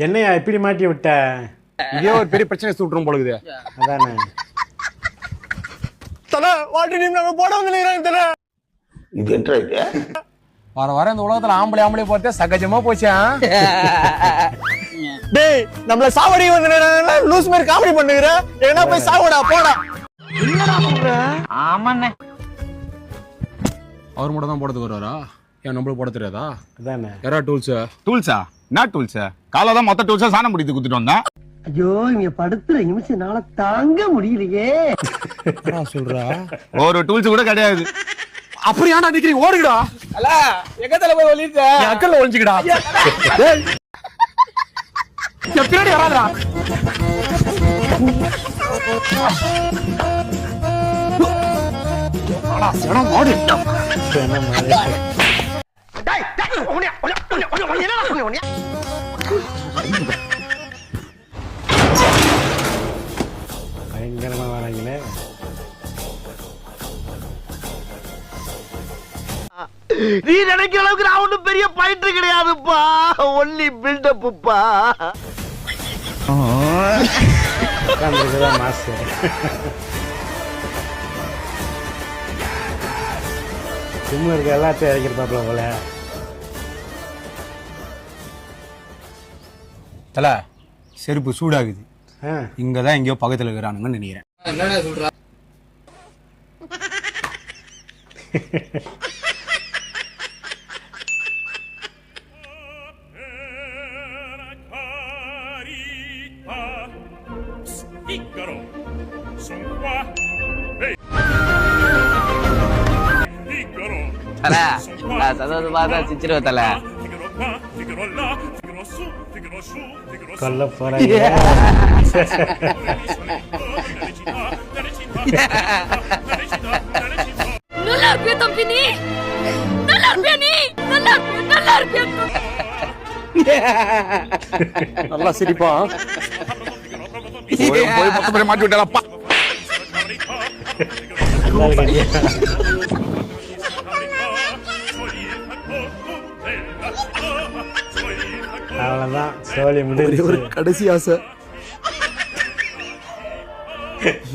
என்னையா இப்படி மாட்டி விட்ட? இதே ஒரு பெரிய பிரச்சனை சுட்டுரும் போலுக்குது. அதானே தல வாட்டி நீ நம்ம போட வந்துறேன் தல. இது என்ன இது? வர இந்த உலகத்துல ஆம்பளை போறதே சகஜமா போச்சா? டேய் நம்மள சாவடி வந்து லூஸ் மாதிரி காமெடி பண்ணுகிற. எங்கனா போய் சாவடா போடா. என்னடா பண்ற? ஆமாண்ணே. அவர் மட்டும் தான் போடுறதுக்கு வருவாரா? ஏன் நம்மளுக்கு போட தெரியாதா? அதானே யாரா டூல்ஸா? டூல்ஸா? என்ன டூல்ஸா? காலைல மொத்த டூல்ஸா சாணம் பிடித்து குடுத்துட்டு வந்தேன். ஐயோ இங்க படுத்துற நிமிஷம்னால தாங்க முடியலையே. என்ன சொல்றா? ஒரு டூல்ஸ் கூட கிடையாது. அப்படி ஏன்டா நிக்கிறீங்க? ஓடுங்கடா. அல்ல எங்கத்துல போய் ஒளிச்ச? என் அக்கல்ல ஒளிஞ்சுக்கடா. டேய் என் பின்னாடி வராதடா. அடா சடா மாடு. என்ன மாதிரி டேய் டேய் உன்னை என்னடா பண்ணி உன்னை? பயங்கரமா வராங்களே. நீ நினைக்கிற அளவுக்கு நான் ஒண்ணும் பெரிய பயிற்று கிடையாதுப்பா. ஒன்லி பில்டப்புப்பா. உட்காந்துருக்குதான் மாஸ்டர். சும்மா இருக்க எல்லாத்தையும் இறக்கிருப்பாப்ல போல. தல செருப்பு சூடாகுது. ஆ, இங்கதான் எங்கேயோ பக்கத்துல இருக்கிறானுங்கன்னு நினைக்கிறேன். என்னடா சொல்ற? Piccolo, sono qua. Ehi, piccolo. தல சந்தோஷமா தான் சிச்சிருவ தல. Piccolo qua, piccolo là, piccolo su, piccolo su, piccolo su. கொல்ல போறாங்க. நல்லா இருப்பியா தம்பி நீ? நல்லா இருப்பியா நீ? நல்லா இருப்பியா? நல்லா சிரிப்பா. போய் மொத்த பேரை மாட்டி விட்டாலப்பா. நல்லா இருக்கியா? அவ்வளவுதான், சோழி முடிஞ்சு. கடைசி ஆசை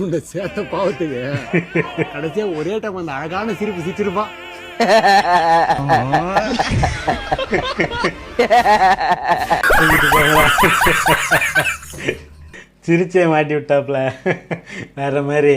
இந்த சேட்ட பாவத்துக்கு கடைசியா ஒரே டைம் அந்த அழகான சிரிப்பு சிரிச்சிருப்பான். சிரிச்சே மாட்டி விட்டாப்ல வேற மாதிரி.